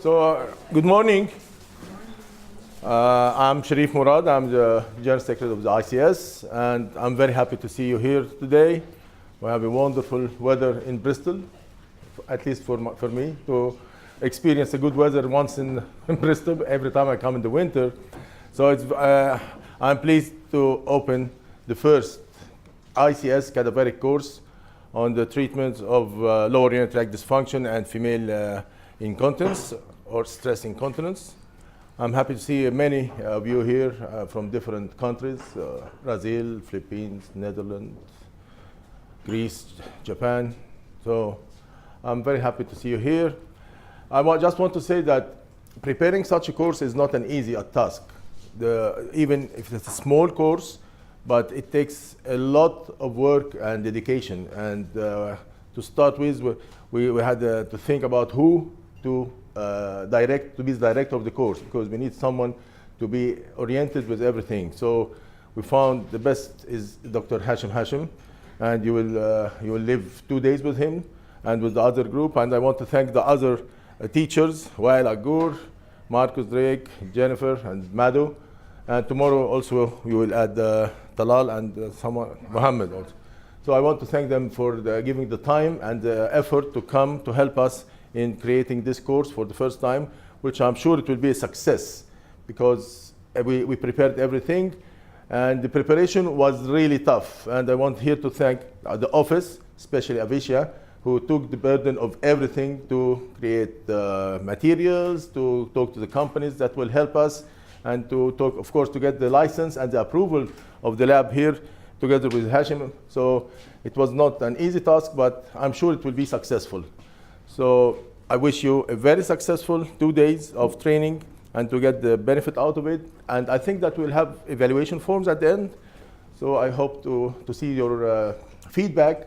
Good morning. I'm Sharif Murad. I'm the General Secretary of the ICS, and I'm very happy to see you here today. We have a wonderful weather in Bristol, at least for me, to experience a good weather once in Bristol every time I come in the winter. So I'm pleased to open the first ICS cadaveric course on the treatment of lower urinary tract dysfunction and female incontinence or stress incontinence. I'm happy to see many of you here from different countries, Brazil, Philippines, Netherlands, Greece, Japan. So I'm very happy to see you here. Just want to say that preparing such a course is not an easy task. Even if it's a small course, but it takes a lot of work and dedication. And to start with, we had to think about who to be the director of the course, because we need someone to be oriented with everything. So we found the best is Dr. Hashim, and you will live 2 days with him and with the other group. And I want to thank the other teachers, Wael Agur, Marcus Drake, Jennifer, and Madhu. And tomorrow also you will add Talal and someone, Mohammed also. So I want to thank them for giving the time and the effort to come to help us in creating this course for the first time, which I'm sure it will be a success, because we prepared everything and the preparation was really tough. And I want here to thank the office, especially Avisha, who took the burden of everything to create the materials, to talk to the companies that will help us, and to talk, of course, to get the license and the approval of the lab here together with Hashim. So it was not an easy task, but I'm sure it will be successful. So I wish you a very successful 2 days of training and to get the benefit out of it. And I think that we'll have evaluation forms at the end. So I hope to see your feedback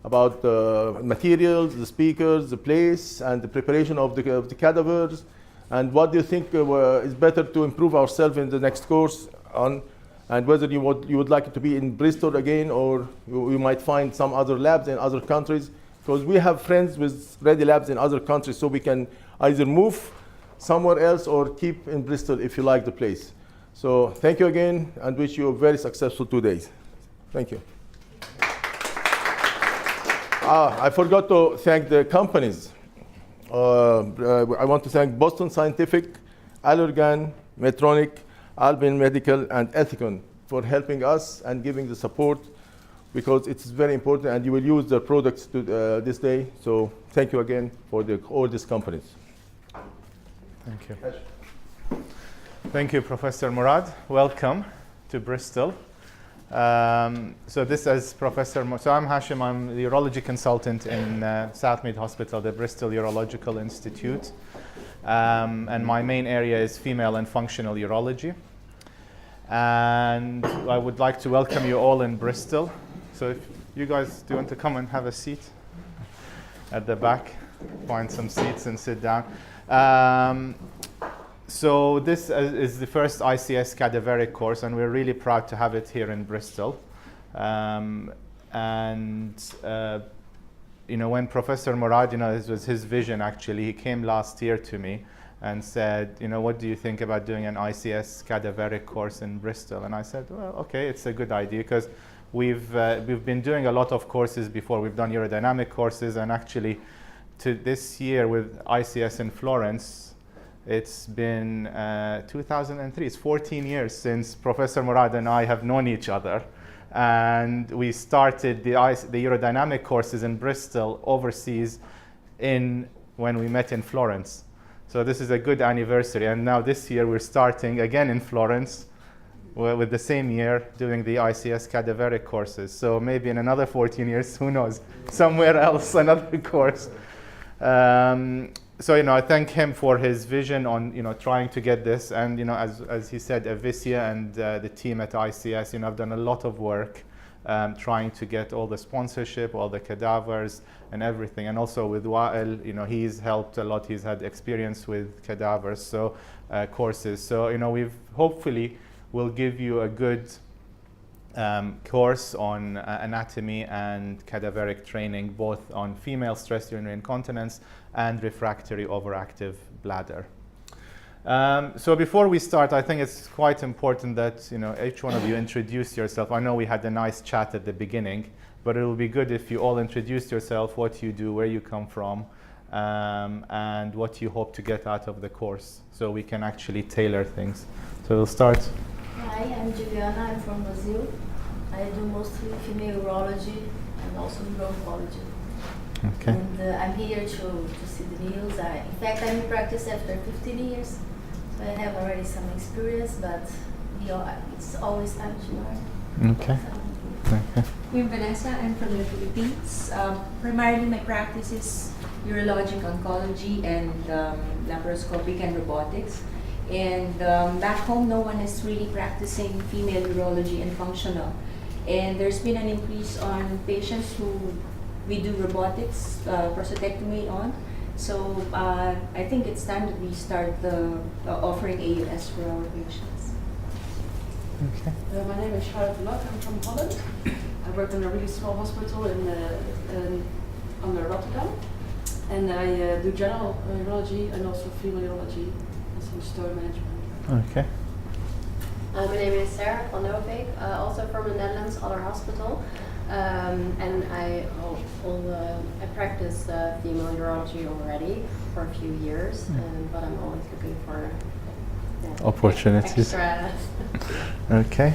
about the materials, the speakers, the place, and the preparation of the cadavers. And what do you think is better to improve ourselves in the next course on, and whether you would like it to be in Bristol again, or you might find some other labs in other countries. Because we have friends with ready labs in other countries, so we can either move somewhere else or keep in Bristol if you like the place. So thank you again, and wish you a very successful 2 days. Thank you. I forgot to thank the companies. I want to thank Boston Scientific, Allergan, Medtronic, Albin Medical, and Ethicon for helping us and giving the support, because it's very important, and you will use their products this day. So thank you again for all these companies. Thank you. Thank you, Professor Murad. Welcome to Bristol. So this is so I'm Hashim. I'm the urology consultant in Southmead Hospital, the Bristol Urological Institute. And my main area is female and functional urology. And I would like to welcome you all in Bristol. So if you guys do want to come and have a seat at the back, find some seats and sit down. So this is the first ICS cadaveric course, and we're really proud to have it here in Bristol. When Professor Murad, this was his vision actually, he came last year to me and said, what do you think about doing an ICS cadaveric course in Bristol? And I said, well, okay, it's a good idea, because we've been doing a lot of courses before. We've done urodynamic courses, and actually to this year with ICS in Florence, it's been 2003. It's 14 years since Professor Murad and I have known each other. And we started the urodynamic courses in Bristol overseas when we met in Florence. So this is a good anniversary. And now this year we're starting again in Florence with the same year doing the ICS cadaveric courses. So maybe in another 14 years, who knows, somewhere else, another course. So I thank him for his vision on trying to get this, and as he said, Avisha and the team at ICS have done a lot of work trying to get all the sponsorship, all the cadavers and everything, and also with Wael, he's helped a lot. He's had experience with cadavers, so courses. So we've hopefully will give you a good course on anatomy and cadaveric training, both on female stress urinary incontinence and refractory overactive bladder. So before we start, I think it's quite important that each one of you introduce yourself. I know we had a nice chat at the beginning, but it will be good if you all introduce yourself, what you do, where you come from, and what you hope to get out of the course, so we can actually tailor things. So we'll start. Hi, I'm Juliana. I'm from Brazil. I do mostly female urology and also urology. Okay. And I'm here to see the news. In fact, I'm in practice after 15 years, so I have already some experience, but it's always time to learn. Okay. Okay. I'm Vanessa. I'm from the Philippines. Primarily, my practice is urologic oncology and laparoscopic and robotics. And back home, no one is really practicing female urology and functional. And there's been an increase on patients who we do robotics, prostatectomy on. So I think it's time that we start offering AUS for our patients. Okay. My name is Charlotte Lok. I'm from Holland. I work in a really small hospital under Rotterdam. And I do general urology and also female urology and some stone management. Okay. My name is Sarah van Novik, also from the Netherlands, other hospital. And I practice female urology already for a few years, but I'm always looking for opportunities. Extra. Okay.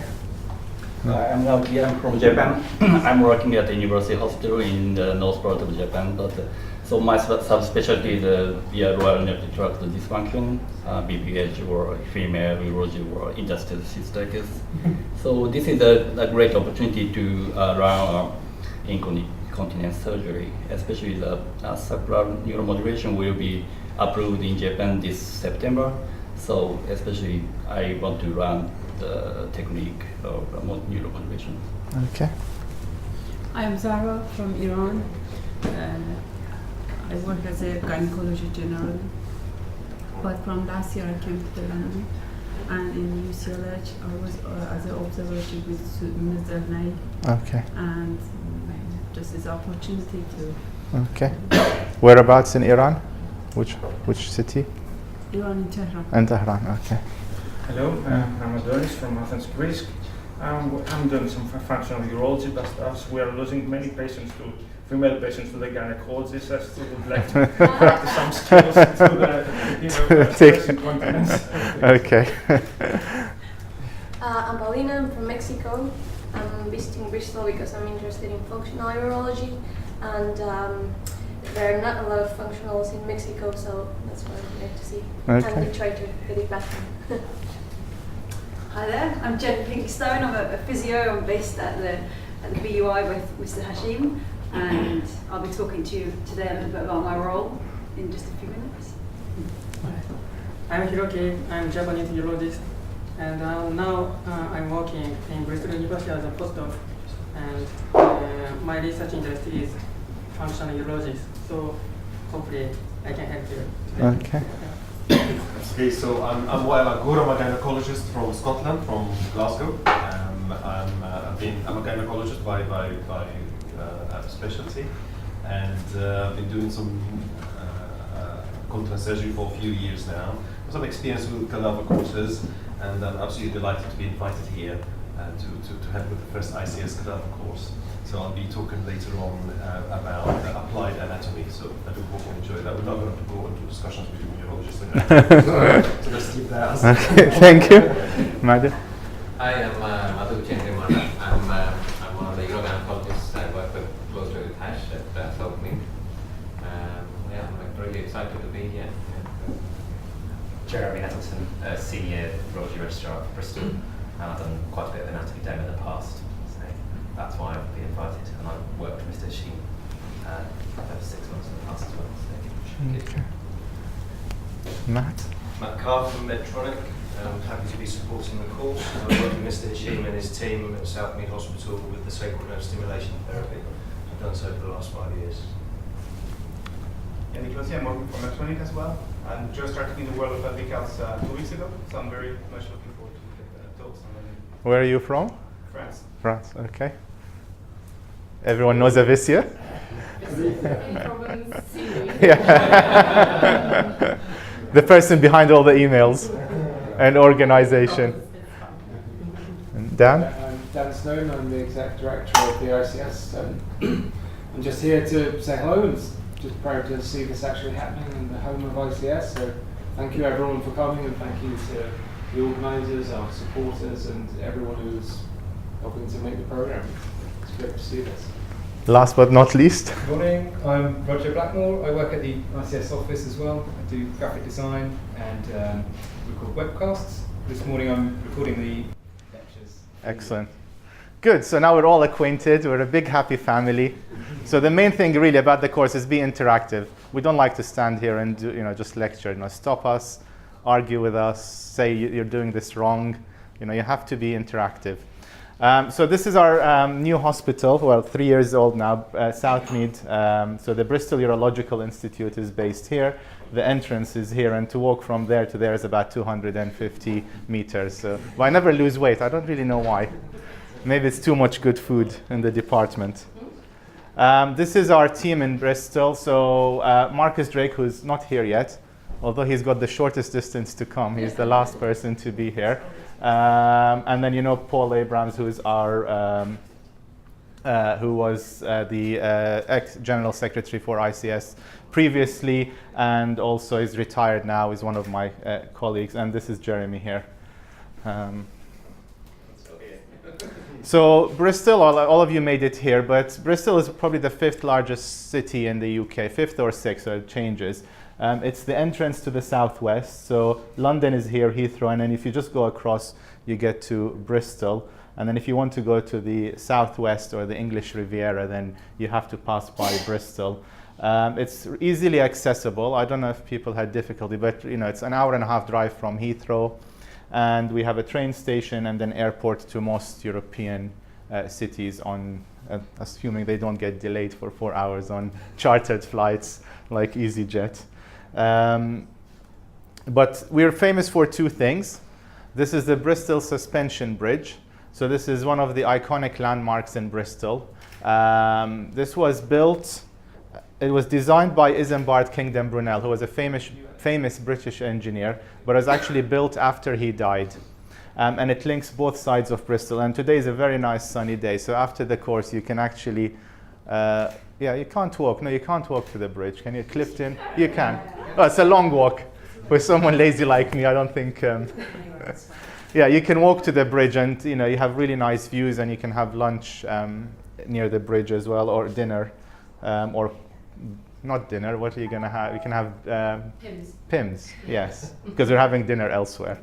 I'm Naoki. I'm from Japan. I'm working at the University Hospital in the north part of Japan. But so my subspecialty is Royal Nephrology Tract dysfunction, BPH, or female urology, or interstitial cystitis. So this is a great opportunity to run incontinence surgery, especially the sacral neuromodulation will be approved in Japan this September. So especially I want to run the technique of neuromodulation. Okay. I'm Zara from Iran. I work as a gynecology general, but from last year I came to London, and in UCLH I was as an observatory with Ms. Zernay, Okay. and just this opportunity to. Okay. Whereabouts in Iran? Which city? Iran in Tehran. In Tehran. Okay. Hello, I'm Adonis from Athens, Greece. I'm doing some functional urology, but as we are losing many patients to female patients to the gynecologist, I still would like to practice some skills to the stress incontinence. Okay. I'm Paulina. I'm from Mexico. I'm visiting Bristol because I'm interested in functional urology, and there are not a lot of functionals in Mexico, so that's what I'd like to see. Okay. And we try to get it back. Hi there, I'm Jen Pinkstone. I'm a physio. I'm based at the BUI with Mr. Hashim, and I'll be talking to you today a little bit about my role in just a few minutes. I'm Hiroki. I'm a Japanese urologist, and now I'm working in Bristol University as a postdoc, and my research industry is functional urologist. So hopefully I can help you today. Okay. Okay, so I'm Wael Agour. I'm a gynecologist from Scotland, from Glasgow. I'm a gynecologist by specialty, and I've been doing some continence surgery for a few years now. Some experience with Cadaver courses, and I'm absolutely delighted to be invited here to help with the first ICS Cadaver course. So I'll be talking later on about applied anatomy, so I do hope you enjoy that. We're not going to go into discussions with urologists again. So let's keep that. Okay, thank you. Madam? Hi, I'm Madhu Chandramana. I'm one of the urogynecologists. I work with closely with Hash at Housekeeping. I'm really excited to be here. Jeremy Nettleton, Senior Urology Registrar at Bristol. I've done quite a bit of anatomy demo in the past. That's why I've been invited, and I've worked with Mr. Hashim for 6 months in the past as well. So. Okay. Matt? Matt Carr from Medtronic. I'm happy to be supporting the course. I work with Mr. Hashim and his team at Southmead Hospital with the sacral nerve stimulation therapy. I've done so for the last 5 years. Yeah, Nicholas here. I'm working for Medtronic as well. And just started in the world of pelvic health 2 weeks ago, so I'm very much looking forward to the talks. Where are you from? France. France, okay. Everyone knows Avicia? Yeah. The person behind all the emails and organization. And Dan? I'm Dan Snowden, I'm the Exec Director of the ICS. I'm just here to say hello and just proud to see this actually happening in the home of ICS. So thank you everyone for coming, and thank you to the organisers, our supporters, and everyone who's helping to make the programme. It's great to see this. Last but not least. Good morning, I'm Roger Blackmore. I work at the ICS office as well. I do graphic design and record webcasts. This morning I'm recording the lectures. Excellent. Good, so now we're all acquainted. We're a big happy family. So the main thing really about the course is be interactive. We don't like to stand here and do, just lecture. Stop us, argue with us, say you're doing this wrong. You have to be interactive. So this is our new hospital, well, 3 years old now, Southmead. So the Bristol Urological Institute is based here. The entrance is here, and to walk from there to there is about 250 meters. So, I never lose weight. I don't really know why. Maybe it's too much good food in the department. This is our team in Bristol. So Marcus Drake, who's not here yet, although he's got the shortest distance to come. He's the last person to be here. And then Paul Abrams, who is our who was the ex-general secretary for ICS previously, and also is retired now. Is one of my colleagues, and this is Jeremy here. So Bristol, all of you made it here, but Bristol is probably the 5th largest city in the UK, 5th or 6th, so it changes. It's the entrance to the southwest. So London is here, Heathrow, and then if you just go across, you get to Bristol. And then if you want to go to the southwest or the English Riviera, then you have to pass by Bristol. It's easily accessible. I don't know if people had difficulty, but it's an hour and a half drive from Heathrow. And we have a train station and an airport to most European cities on, assuming they don't get delayed for 4 hours on chartered flights like EasyJet. But we're famous for 2 things. This is the Bristol Suspension Bridge. So this is one of the iconic landmarks in Bristol. This was built, it was designed by Isambard Kingdom Brunel, who was a famous British engineer, but was actually built after he died. And it links both sides of Bristol. And today is a very nice sunny day. So after the course, you can actually, you can't walk. No, you can't walk to the bridge. Can you, Clifton? You can. Oh, it's a long walk. For someone lazy like me, I don't think. Yeah, you can walk to the bridge, and you have really nice views, and you can have lunch near the bridge as well, or dinner, or not dinner. What are you gonna have? You can have Pims. Yes, because we're having dinner elsewhere.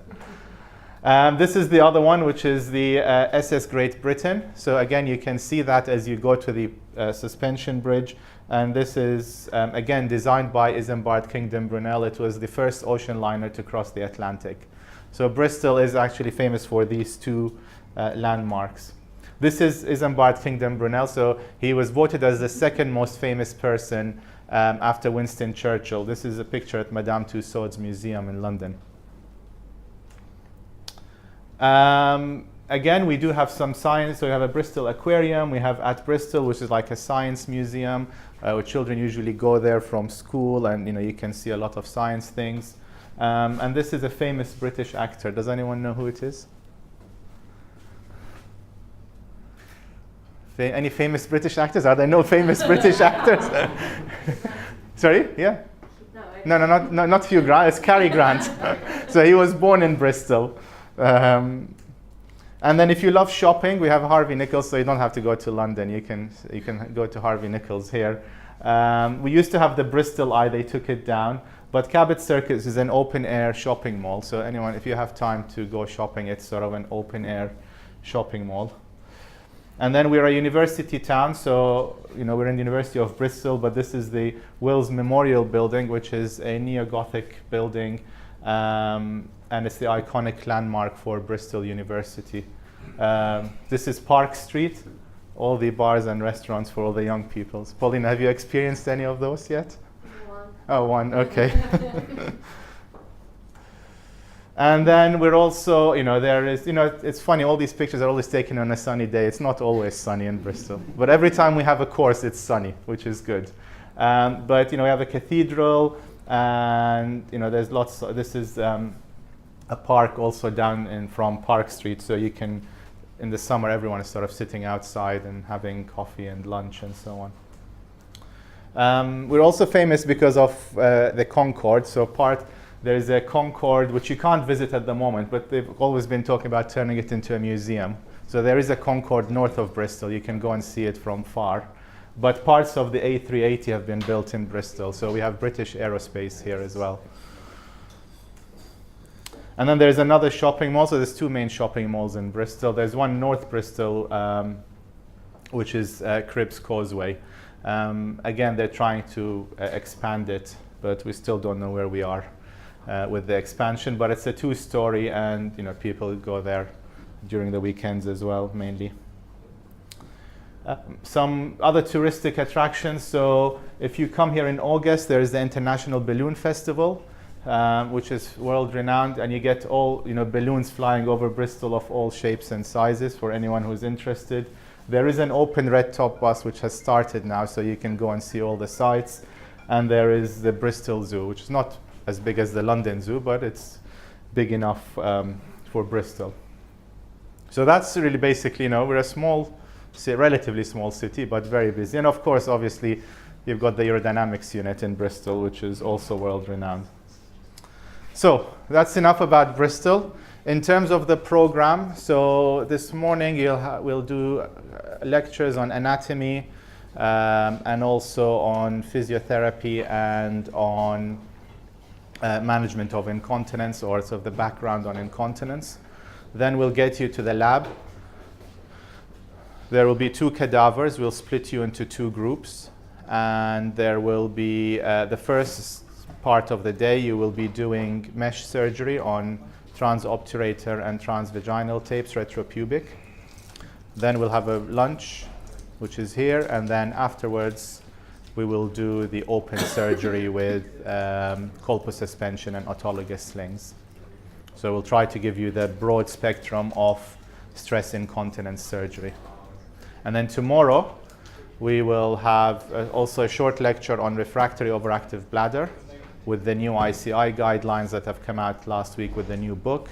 This is the other one, which is the SS Great Britain. So again, you can see that as you go to the suspension bridge. And this is, again, designed by Isambard Kingdom Brunel. It was the first ocean liner to cross the Atlantic. So Bristol is actually famous for these 2 landmarks. This is Isambard Kingdom Brunel. So he was voted as the 2nd most famous person after Winston Churchill. This is a picture at Madame Tussauds Museum in London. Again, we do have some science. So we have a Bristol Aquarium. We have at Bristol, which is like a science museum, where children usually go there from school, and you can see a lot of science things. And this is a famous British actor. Does anyone know who it is? Any famous British actors? Are there no famous British actors? Sorry? Yeah? No, not Hugh Grant. It's Cary Grant. So he was born in Bristol. And then if you love shopping, we have Harvey Nichols, so you don't have to go to London. You can go to Harvey Nichols here. We used to have the Bristol Eye. They took it down. But Cabot Circus is an open-air shopping mall. So anyone, if you have time to go shopping, it's sort of an open-air shopping mall. And then we're a university town. So we're in the University of Bristol, but this is the Wills Memorial Building, which is a neo-Gothic building. And it's the iconic landmark for Bristol University. This is Park Street, all the bars and restaurants for all the young people. Paulina, have you experienced any of those yet? One. Oh, one, okay. And then we're also, there is, it's funny, all these pictures are always taken on a sunny day. It's not always sunny in Bristol. But every time we have a course, it's sunny, which is good. But, we have a cathedral, and, there's lots, this is a park also down from Park Street. So you can, in the summer, everyone is sort of sitting outside and having coffee and lunch and so on. We're also famous because of the Concorde. So there's a Concorde, which you can't visit at the moment, but they've always been talking about turning it into a museum. So there is a Concorde north of Bristol. You can go and see it from far. But parts of the A380 have been built in Bristol. So we have British Aerospace here as well. And then there's another shopping mall. So there's two main shopping malls in Bristol. There's one North Bristol, which is Cribbs Causeway. Again, they're trying to expand it, but we still don't know where we are with the expansion. But it's a two-story, and people go there during the weekends as well, mainly. Some other touristic attractions. So if you come here in August, there is the International Balloon Festival, which is world-renowned, and you get all balloons flying over Bristol of all shapes and sizes for anyone who's interested. There is an open red top bus which has started now, so you can go and see all the sites. And there is the Bristol Zoo, which is not as big as the London Zoo, but it's big enough for Bristol. So that's really basically, we're a relatively small city, but very busy. And of course, obviously, you've got the aerodynamics unit in Bristol, which is also world-renowned. So that's enough about Bristol. In terms of the program, so this morning we'll do lectures on anatomy and also on physiotherapy and on management of incontinence, or sort of the background on incontinence. Then we'll get you to the lab. There will be 2 cadavers. We'll split you into 2 groups. And there will be the first part of the day, you will be doing mesh surgery on transobturator and transvaginal tapes, retropubic. Then we'll have a lunch, which is here, and then afterwards we will do the open surgery with colpo suspension and autologous slings. So we'll try to give you the broad spectrum of stress incontinence surgery. And then tomorrow we will have also a short lecture on refractory overactive bladder with the new ICI guidelines that have come out last week with the new book.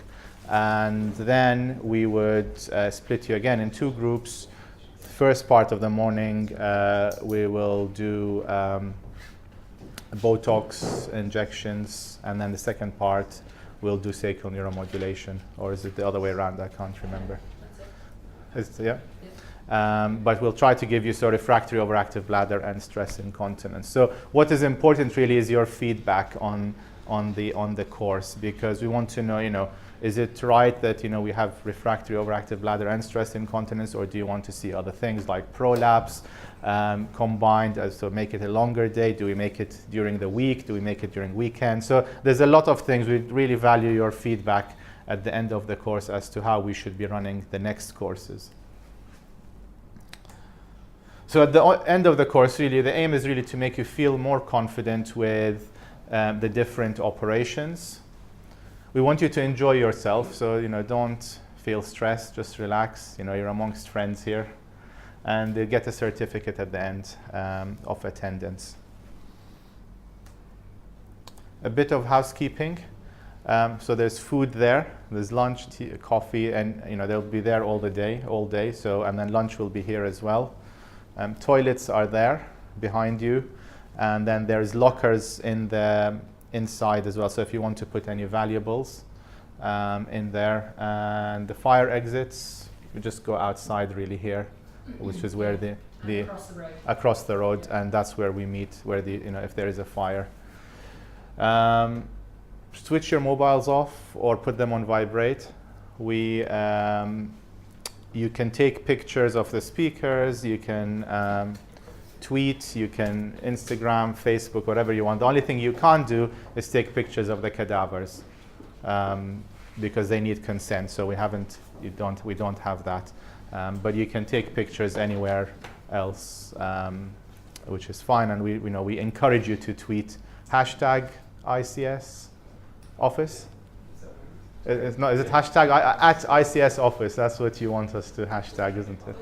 And then we would split you again in 2 groups. The first part of the morning, we will do Botox injections, and then the second part, we'll do sacral neuromodulation. Or is it the other way around? I can't remember. Yeah? But we'll try to give you sort of refractory overactive bladder and stress incontinence. So what is important really is your feedback on the course, because we want to know, is it right that we have refractory overactive bladder and stress incontinence, or do you want to see other things like prolapse combined, so make it a longer day? Do we make it during the week? Do we make it during weekends? So there's a lot of things. We really value your feedback at the end of the course as to how we should be running the next courses. So at the end of the course, really, the aim is really to make you feel more confident with the different operations. We want you to enjoy yourself, so don't feel stressed, just relax. You're amongst friends here. And you get a certificate at the end of attendance. A bit of housekeeping. So there's food there. There's lunch, tea, coffee, and they'll be there all day. So, and then lunch will be here as well. Toilets are there behind you, and then there's lockers in the inside as well. So if you want to put any valuables in there, and the fire exits, you just go outside really here, which is where the across the road, and that's where we meet. Where if there is a fire, switch your mobiles off or put them on vibrate. You can take pictures of the speakers, you can tweet, you can Instagram, Facebook, whatever you want. The only thing you can't do is take pictures of the cadavers because they need consent. So we don't have that. But you can take pictures anywhere else, which is fine. And we encourage you to tweet #ICS office. It's not. Is it hashtag at ICS office? That's what you want us to hashtag, isn't it?